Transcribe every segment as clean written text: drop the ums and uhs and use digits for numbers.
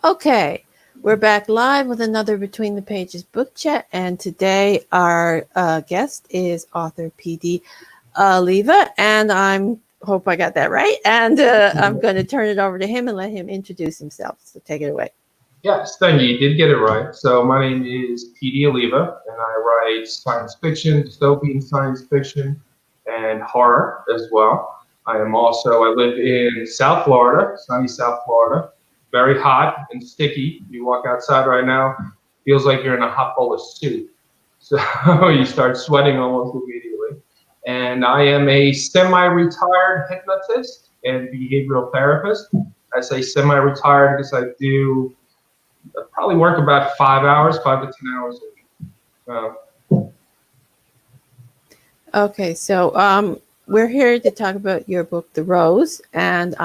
Okay, we're back live with another Between the Pages book chat, and today our guest is author PD Alleva, and I hope I got that right. And I'm going to turn it over to him and let him introduce himself. So take it away. Yes, thank you. You did get it right. So my name is PD Alleva, and I write science fiction, dystopian science fiction, and horror as well. I live in South Florida, sunny South Florida, very hot and sticky. You walk outside right now, feels like you're in a hot bowl of soup. So you start sweating almost immediately. And I am a semi-retired hypnotist and behavioral therapist. I say semi-retired because I do probably work about 5 hours, 5 to 10 hours a week. Okay, so we're here to talk about your book, The Rose, and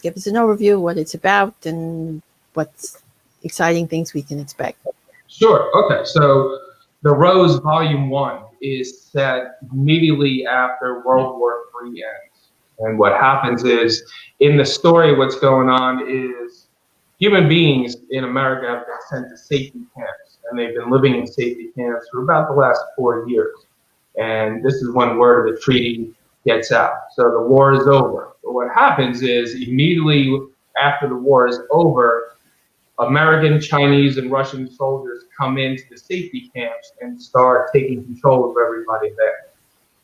give us an overview of what it's about and what's exciting things we can expect. Sure. Okay. So The Rose Volume 1 is set immediately after World War III ends. And what happens is, in the story, what's going on is human beings in America have been sent to safety camps, and they've been living in safety camps for about the last 4 years. And this is when word of the treaty gets out. So the war is over. But what happens is, immediately after the war is over, American, Chinese, and Russian soldiers come into the safety camps and start taking control of everybody there.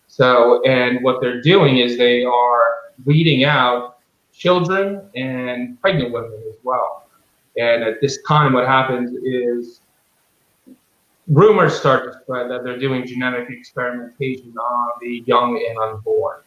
So, and what they're doing is they are weeding out children and pregnant women as well. And at this time, what happens is rumors start to spread that they're doing genetic experimentation on the young and unborn.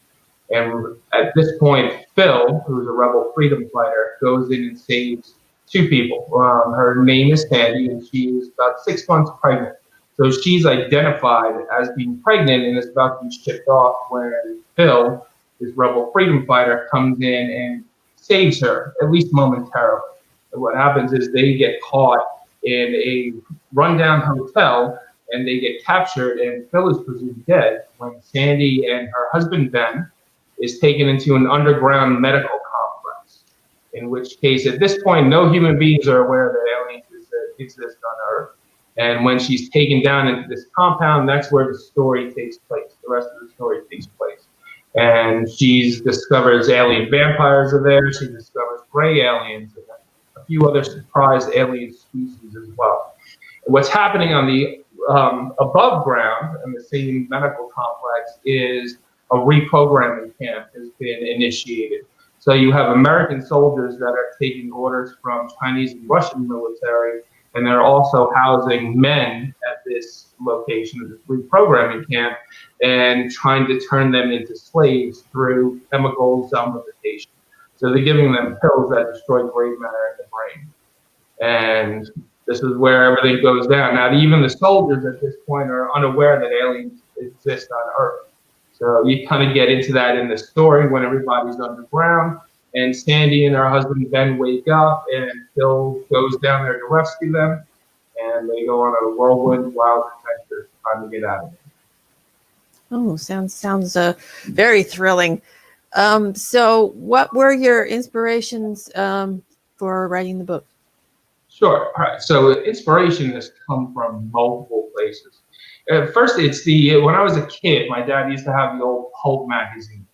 And at this point, Phil, who's a rebel freedom fighter, goes in and saves two people. Her name is Sandy, and she's about 6 months pregnant. So she's identified as being pregnant and is about to be shipped off when Phil, this rebel freedom fighter, comes in and saves her, at least momentarily. And what happens is they get caught in a rundown hotel and they get captured, and Phil is presumed dead when Sandy and her husband Ben is taken into an underground medical complex. In which case, at this point, no human beings are aware that aliens exist on Earth. And when she's taken down into this compound, that's where the story takes place. The rest of the story takes place. And she discovers alien vampires are there. She discovers gray aliens and a few other surprise alien species as well. And what's happening on the above ground in the same medical complex is a reprogramming camp has been initiated. So you have American soldiers that are taking orders from Chinese and Russian military, and they're also housing men at this location, this reprogramming camp, and trying to turn them into slaves through chemical zombification. So they're giving them pills that destroy gray matter in the brain. And this is where everything goes down. Now, even the soldiers at this point are unaware that aliens exist on Earth. So you kind of get into that in the story when everybody's underground, and Sandy and her husband Ben wake up, and Phil goes down there to rescue them, and they go on a whirlwind wild adventure trying to get out of it. Oh, sounds very thrilling. So what were your inspirations for writing the book? Sure. All right. So inspiration has come from multiple places. First, when I was a kid, my dad used to have the old pulp magazines,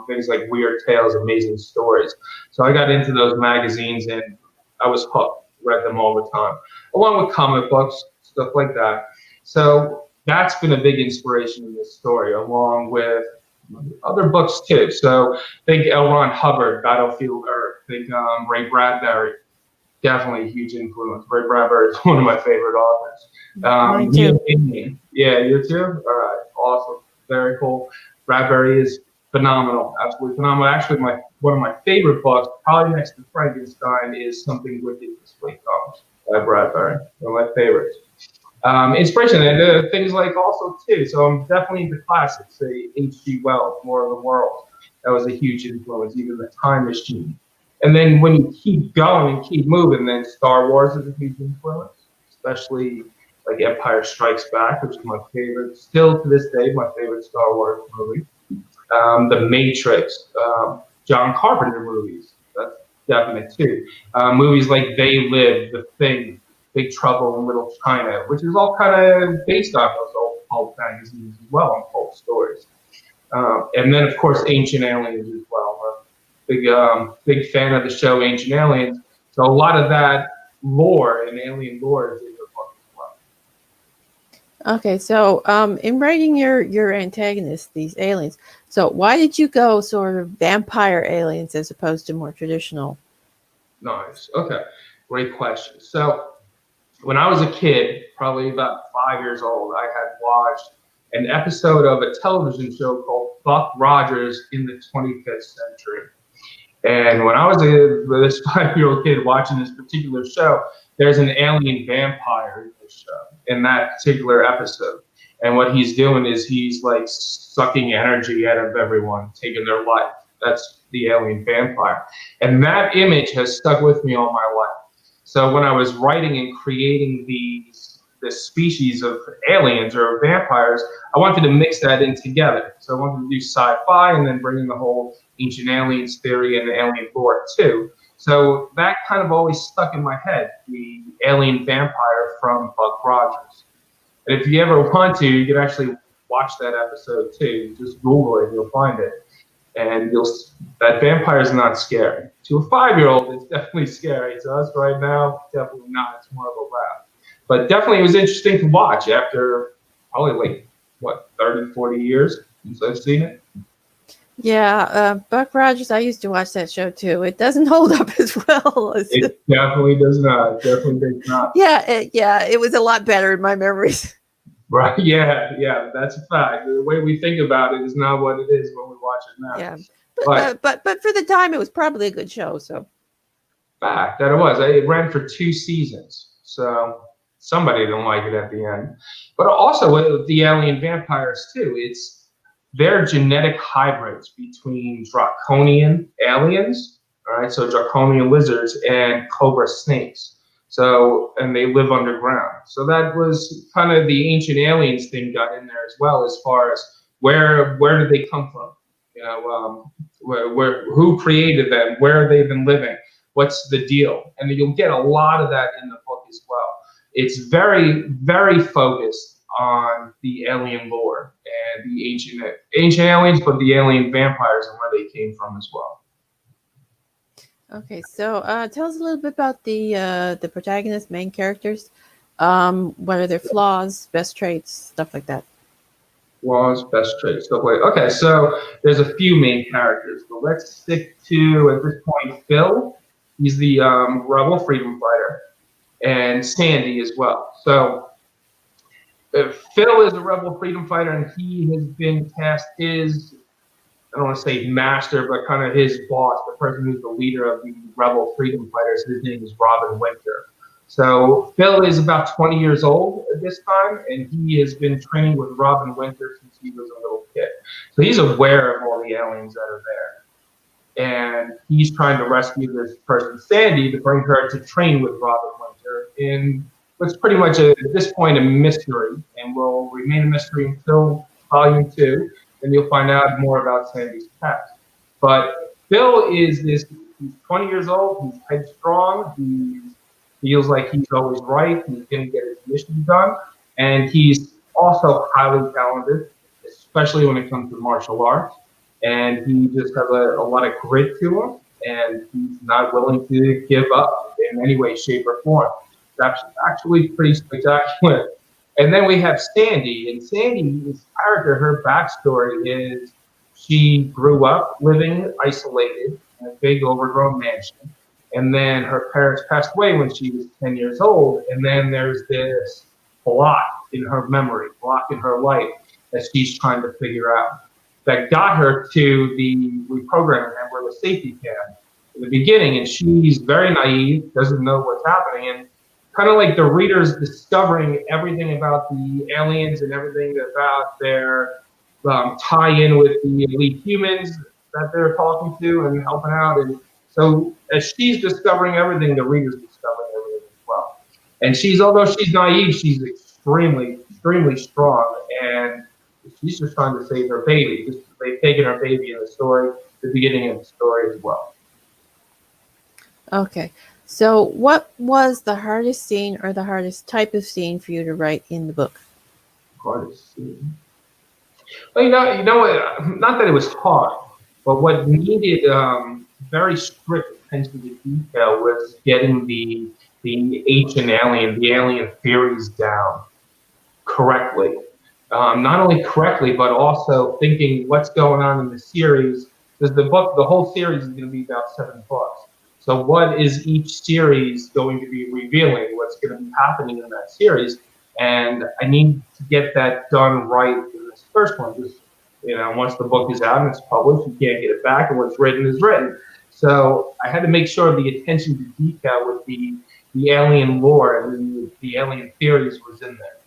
things like Weird Tales, Amazing Stories. So I got into those magazines and I was hooked, read them all the time, along with comic books, stuff like that. So that's been a big inspiration in this story, along with other books too. So think L. Ron Hubbard, Battlefield Earth, think Ray Bradbury. Definitely a huge influence. Ray Bradbury is one of my favorite authors. Mine too. Yeah, you too? All right, awesome. Very cool. Bradbury is phenomenal, absolutely phenomenal. Actually, one of my favorite books, probably next to Frankenstein, is Something Wicked This Way Comes by Bradbury. One of my favorites. Inspiration, and things like also too. So I'm definitely into classics, say H.G. Wells, War of the Worlds. That was a huge influence, even The Time Machine. And then when you keep going and keep moving, then Star Wars is a huge influence, especially like Empire Strikes Back, which is my favorite, still to this day, my favorite Star Wars movie. The Matrix, John Carpenter movies. That's definite too. Movies like They Live, The Thing, Big Trouble in Little China, which is all kind of based off those old pulp magazines as well, and pulp stories. And then, of course, Ancient Aliens as well. Big fan of the show Ancient Aliens. So a lot of that lore and alien lore is in the book as well. Okay, so in writing your antagonists, these aliens, so why did you go sort of vampire aliens as opposed to more traditional? Nice. Okay. Great question. So when I was a kid, probably about 5 years old, I had watched an episode of a television show called Buck Rogers in the 25th Century. And when I was this 5-year-old kid watching this particular show, there's an alien vampire in this show, in that particular episode. And what he's doing is he's like sucking energy out of everyone, taking their life. That's the alien vampire. And that image has stuck with me all my life. So when I was writing and creating this species of aliens or vampires, I wanted to mix that in together. So I wanted to do sci-fi and then bring in the whole ancient aliens theory and the alien lore too. So that kind of always stuck in my head, the alien vampire from Buck Rogers. And if you ever want to, you can actually watch that episode too. Just Google it, you'll find it. And that vampire is not scary. To a 5-year-old, it's definitely scary. To us right now, definitely not. It's more of a laugh. But definitely it was interesting to watch after probably 30, 40 years since I've seen it. Yeah, Buck Rogers, I used to watch that show too. It doesn't hold up as well. It definitely does not. Definitely does not. Yeah, it was a lot better in my memories. Right. Yeah, that's a fact. The way we think about it is not what it is when we watch it now. Yeah, but for the time, it was probably a good show. So, fact that it was. It ran for 2 seasons, so somebody didn't like it at the end. But also with the alien vampires too, they're genetic hybrids between draconian aliens, all right, so draconian lizards and cobra snakes. So, and they live underground. So that was kind of the ancient aliens thing got in there as well, as far as where did they come from? You know, who created them? Where have they been living? What's the deal? And you'll get a lot of that in the book as well. It's very, very focused on the alien lore and the ancient aliens, but the alien vampires and where they came from as well. Okay, so tell us a little bit about the protagonist, main characters. What are their flaws, best traits, stuff like that? Flaws, best traits, stuff like. Okay, so there's a few main characters, but let's stick to at this point Phil. He's the rebel freedom fighter, and Sandy as well. So Phil is a rebel freedom fighter, and he has been tasked I don't want to say master, but kind of his boss, the person who's the leader of the rebel freedom fighters. His name is Robin Winter. So Phil is about 20 years old at this time, and he has been training with Robin Winter since he was a little kid. So he's aware of all the aliens that are there. And he's trying to rescue this person, Sandy, to bring her to train with Robin Winter in what's pretty much at this point a mystery, and will remain a mystery until Volume 2. Then you'll find out more about Sandy's past. But Phil he's 20 years old, he's headstrong, he feels like he's always right, he's going to get his mission done, and he's also highly talented, especially when it comes to martial arts. And he just has a lot of grit to him, and he's not willing to give up in any way, shape, or form. That's actually pretty spectacular. And then we have Sandy, and Sandy's character, her backstory is she grew up living isolated in a big overgrown mansion. And then her parents passed away when she was 10 years old. And then there's this block in her memory, block in her life that she's trying to figure out. That got her to the reprogramming center, or the safety camp in the beginning. And she's very naive, doesn't know what's happening. And kind of like the readers discovering everything about the aliens and everything about their tie-in with the elite humans that they're talking to and helping out. And so as she's discovering everything, the reader's discovering everything as well. And although she's naive, she's extremely, extremely strong. And she's just trying to save her baby. They've taken her baby in the story, the beginning of the story as well. Okay. So, what was the hardest scene or the hardest type of scene for you to write in the book? Hardest scene. Well, you know what? Not that it was hard, but what needed very strict attention to detail was getting the ancient alien, the alien theories down correctly. Not only correctly, but also thinking what's going on in the series. Because the whole series is going to be about 7 books. So what is each series going to be revealing? What's going to be happening in that series? And I need to get that done right in this first one. Because once the book is out and it's published, you can't get it back, and what's written is written. So I had to make sure the attention to detail with the alien lore and the alien theories was in there.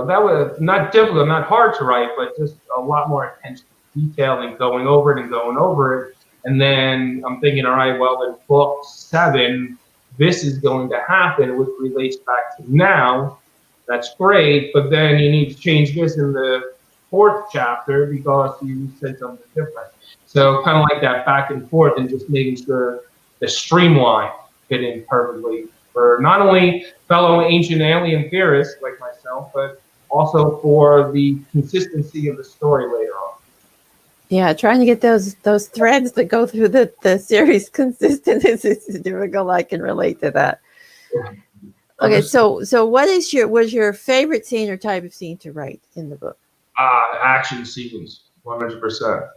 That was not difficult, not hard to write, but just a lot more attention to detail and going over it and going over it. And then I'm thinking, all right, well, in book 7, this is going to happen, which relates back to now. That's great, but then you need to change this in the 4th chapter because you said something different. So kind of like that back and forth and just making sure the streamline fit in perfectly for not only fellow ancient alien theorists like myself, but also for the consistency of the story later on. Yeah, trying to get those threads that go through the series consistent is difficult. I can relate to that. Okay, so what was your favorite scene or type of scene to write in the book? Action scenes, 100%.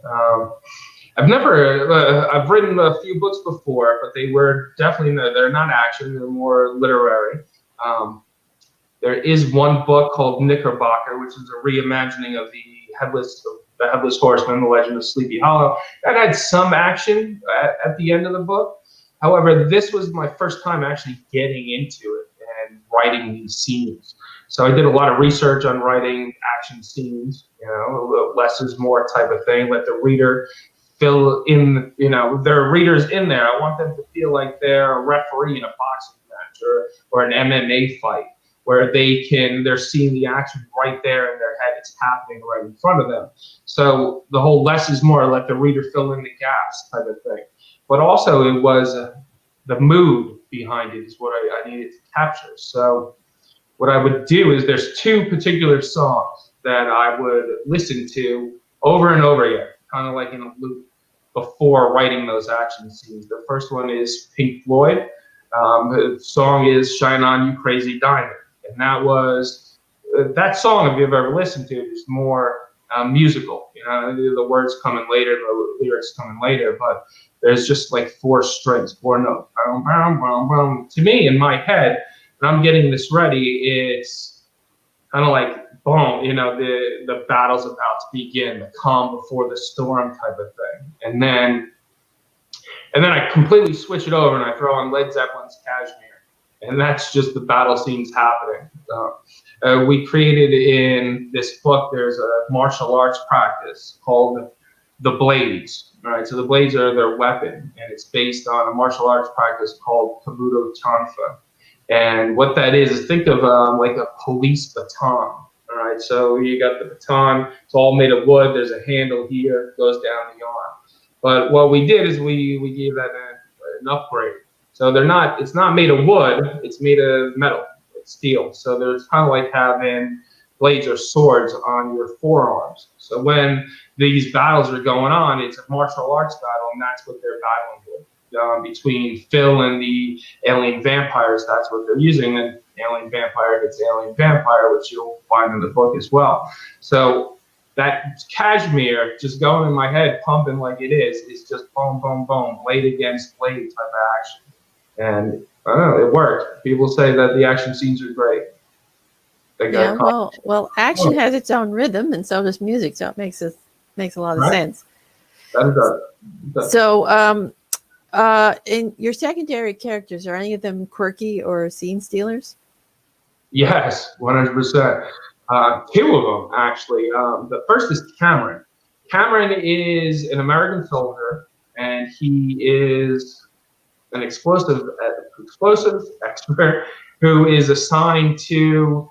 I've written a few books before, but they were definitely, they're not action, they're more literary. There is one book called Knickerbocker, which is a reimagining of the Headless Horseman, The Legend of Sleepy Hollow. That had some action at the end of the book. However, this was my first time actually getting into it and writing these scenes. So I did a lot of research on writing action scenes, less is more type of thing. Let the reader fill in, there are readers in there. I want them to feel like they're a referee in a boxing match or an MMA fight, where they're seeing the action right there in their head. It's happening right in front of them. So the whole less is more, let the reader fill in the gaps type of thing. But also it was the mood behind it is what I needed to capture. So what I would do is there's 2 particular songs that I would listen to over and over again, kind of like in a loop before writing those action scenes. The first one is Pink Floyd. The song is Shine On You Crazy Diamond. And that song, if you've ever listened to it, is more musical. The words coming later, the lyrics coming later, but there's just like 4 strings, 4 notes. To me, in my head, when I'm getting this ready, it's kind of like, boom, the battle's about to begin, the calm before the storm type of thing. And then I completely switch it over and I throw on Led Zeppelin's Kashmir. And that's just the battle scenes happening. We created in this book, there's a martial arts practice called the Blades. All right, so the blades are their weapon, and it's based on a martial arts practice called Kabuto Tonfa. And what that is think of like a police baton. All right, so you got the baton, it's all made of wood, there's a handle here, it goes down the arm. But what we did is we gave that an upgrade. So it's not made of wood, it's made of metal, it's steel. So there's kind of like having blades or swords on your forearms. So when these battles are going on, it's a martial arts battle, and that's what they're battling with. Between Phil and the alien vampires, that's what they're using. And alien vampire gets alien vampire, which you'll find in the book as well. So that Kashmir just going in my head, pumping like it is just boom, boom, boom, blade against blade type of action. And I don't know, it worked. People say that the action scenes are great. Yeah, well, action has its own rhythm, and so does music, so it makes a lot of sense. That does. So, in your secondary characters, are any of them quirky or scene stealers? Yes, 100%. 2 of them, actually. The first is Cameron. Cameron is an American soldier, and he is an explosives expert who is assigned to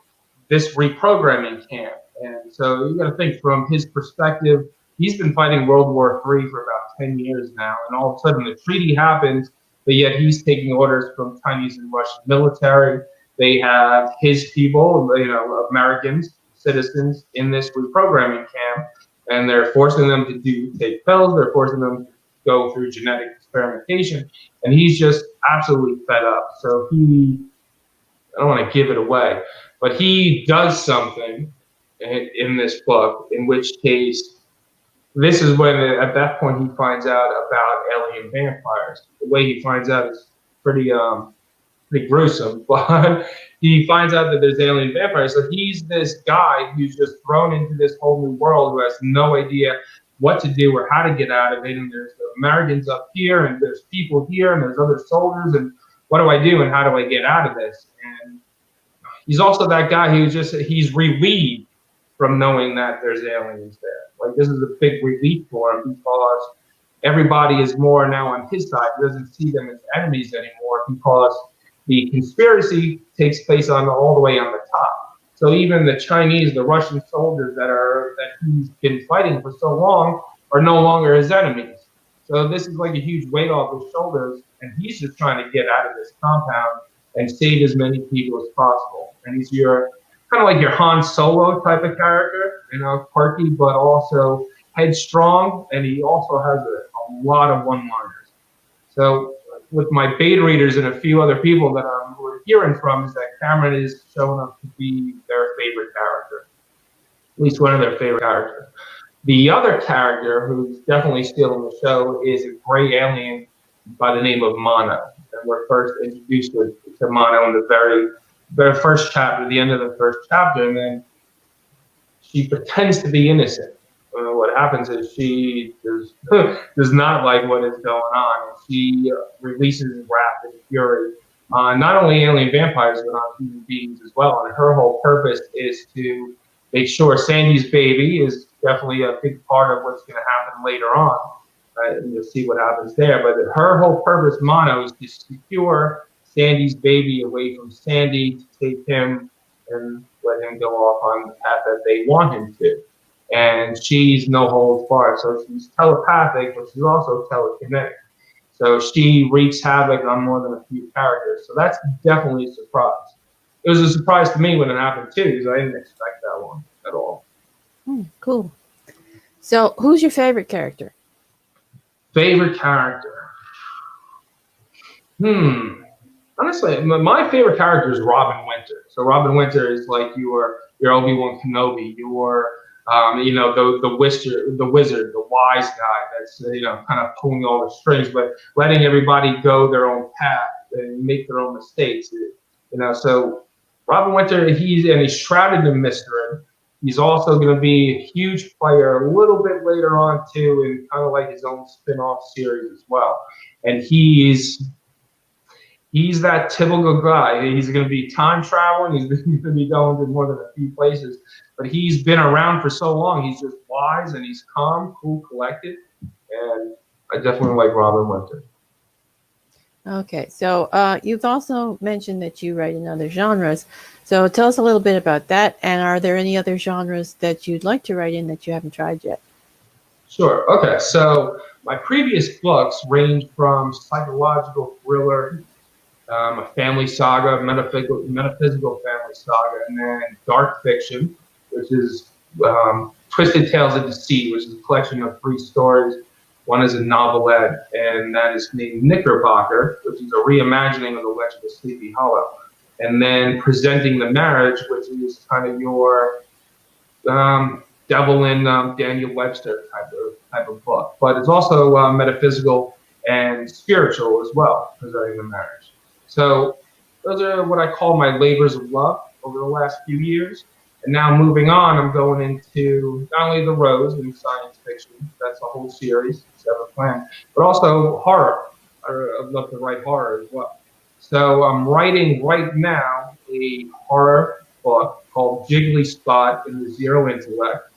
this reprogramming camp. And so you got to think from his perspective, he's been fighting World War III for about 10 years now, and all of a sudden the treaty happens, but yet he's taking orders from Chinese and Russian military. They have his people, Americans, citizens in this reprogramming camp, and they're forcing them to take pills. They're forcing them to go through genetic experimentation, and he's just absolutely fed up. So I don't want to give it away, but he does something in this book, in which case, this is when at that point he finds out about alien vampires. The way he finds out is pretty gruesome, but he finds out that there's alien vampires. So he's this guy who's just thrown into this whole new world, who has no idea what to do or how to get out of it. And there's the Americans up here, and there's people here, and there's other soldiers, and what do I do, and how do I get out of this? And he's also that guy he's relieved from knowing that there's aliens there. Like, this is a big relief for him, because everybody is more now on his side. He doesn't see them as enemies anymore, because the conspiracy takes place all the way on the top. So even the Chinese, the Russian soldiers that he's been fighting for so long are no longer his enemies. So this is like a huge weight off his shoulders, and he's just trying to get out of this compound and save as many people as possible. And he's kind of like your Han Solo type of character, quirky, but also headstrong, and he also has a lot of one-liners. So with my beta readers and a few other people that we're hearing from, is that Cameron is showing up to be their favorite character, at least one of their favorite characters. The other character who's definitely stealing the show is a gray alien by the name of Mono. And we're first introduced to Mono in the very first chapter, the end of the first chapter, and then she pretends to be innocent. What happens is she does not like what is going on, and she releases wrath and fury on not only alien vampires, but on human beings as well. And her whole purpose is to make sure Sandy's baby is definitely a big part of what's going to happen later on. And you'll see what happens there. But her whole purpose, Mono, is to secure Sandy's baby away from Sandy, to take him and let him go off on the path that they want him to. And she's no holds barred. So she's telepathic, but she's also telekinetic. So she wreaks havoc on more than a few characters. So that's definitely a surprise. It was a surprise to me when it happened too, because I didn't expect that one at all. Cool. So who's your favorite character? Favorite character? Honestly, my favorite character is Robin Winter. So Robin Winter is like your Obi-Wan Kenobi, the wizard, the wise guy that's kind of pulling all the strings, but letting everybody go their own path and make their own mistakes. So Robin Winter, he's shrouded in mystery. He's also going to be a huge player a little bit later on too, in kind of like his own spin-off series as well. And he's that typical guy. He's going to be time traveling. He's going to be going to more than a few places, but he's been around for so long. He's just wise, and he's calm, cool, collected, and I definitely like Robin Winter. Okay, so you've also mentioned that you write in other genres. So tell us a little bit about that, and are there any other genres that you'd like to write in that you haven't tried yet? Sure. Okay, so my previous books range from psychological thriller, a family saga, metaphysical family saga, and then dark fiction, which is Twisted Tales of Deceit, which is a collection of 3 stories. One is a novelette, and that is named Knickerbocker, which is a reimagining of the Legend of Sleepy Hollow. And then Presenting the Marriage, which is kind of your Devil in Daniel Webster type of book. But it's also metaphysical and spiritual as well, Presenting the Marriage. So those are what I call my labors of love over the last few years. And now moving on, I'm going into not only the Rose and science fiction, that's a whole series, 7 planned, but also horror. I'd love to write horror as well. So I'm writing right now a horror book called Jiggly Spot in the Zero Intellect.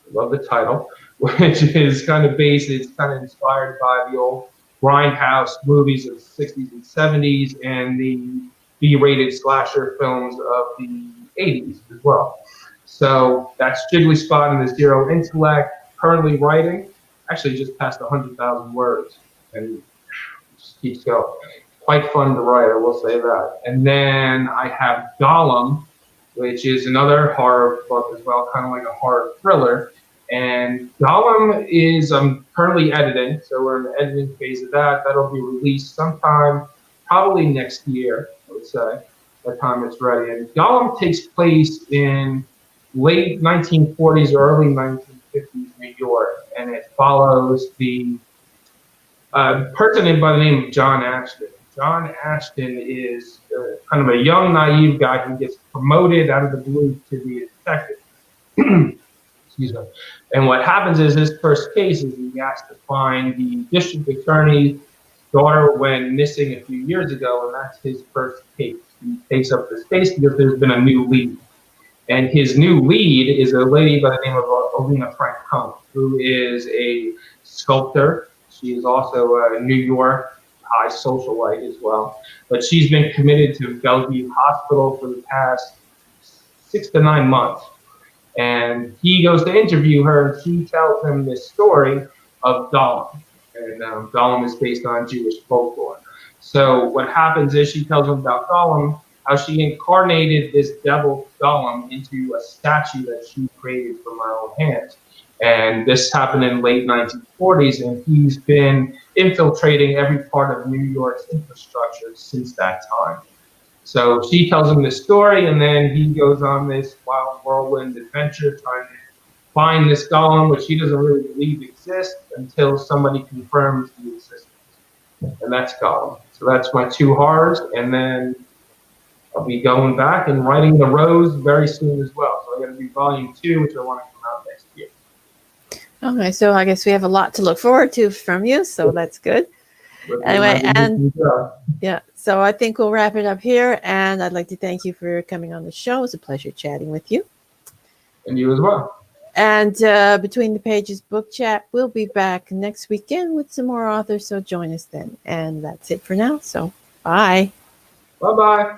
I love the title, which is kind of it's kind of inspired by the old grindhouse movies of the 60s and 70s and the B-rated slasher films of the 80s as well. So that's Jiggly Spot in the Zero Intellect. Currently writing, actually just passed 100,000 words, and just keeps going. Quite fun to write, I will say that. And then I have Gollum, which is another horror book as well, kind of like a horror thriller. And Gollum is I'm currently editing, so we're in the editing phase of that. That'll be released sometime, probably next year, I would say, by the time it's ready. And Gollum takes place in late 1940s, early 1950s New York, and it follows the person by the name of John Ashton. John Ashton is kind of a young, naive guy who gets promoted out of the blue to be a detective. Excuse me. And what happens is his first case is he has to find the district attorney's daughter went missing a few years ago, and that's his first case. He takes up this case because there's been a new lead. And his new lead is a lady by the name of Alina Francone, who is a sculptor. She is also a New York high socialite as well. But she's been committed to Bellevue Hospital for the past 6 to 9 months. And he goes to interview her, and she tells him this story of Gollum. And Gollum is based on Jewish folklore. So what happens is she tells him about Gollum, how she incarnated this devil Gollum into a statue that she created from her own hands. And this happened in late 1940s, and he's been infiltrating every part of New York's infrastructure since that time. So she tells him this story, and then he goes on this wild whirlwind adventure trying to find this Gollum, which he doesn't really believe exists until somebody confirms the existence. And that's Gollum. So that's my 2 horrors, and then I'll be going back and writing The Rose very soon as well. So I'm going to do volume 2, which I want to come out next year. Okay, so I guess we have a lot to look forward to from you, so that's good. Anyway, and yeah, so I think we'll wrap it up here, and I'd like to thank you for coming on the show. It was a pleasure chatting with you. And you as well. And Between the Pages Book Chat, we'll be back next weekend with some more authors, so join us then. And that's it for now, so bye. Bye-bye.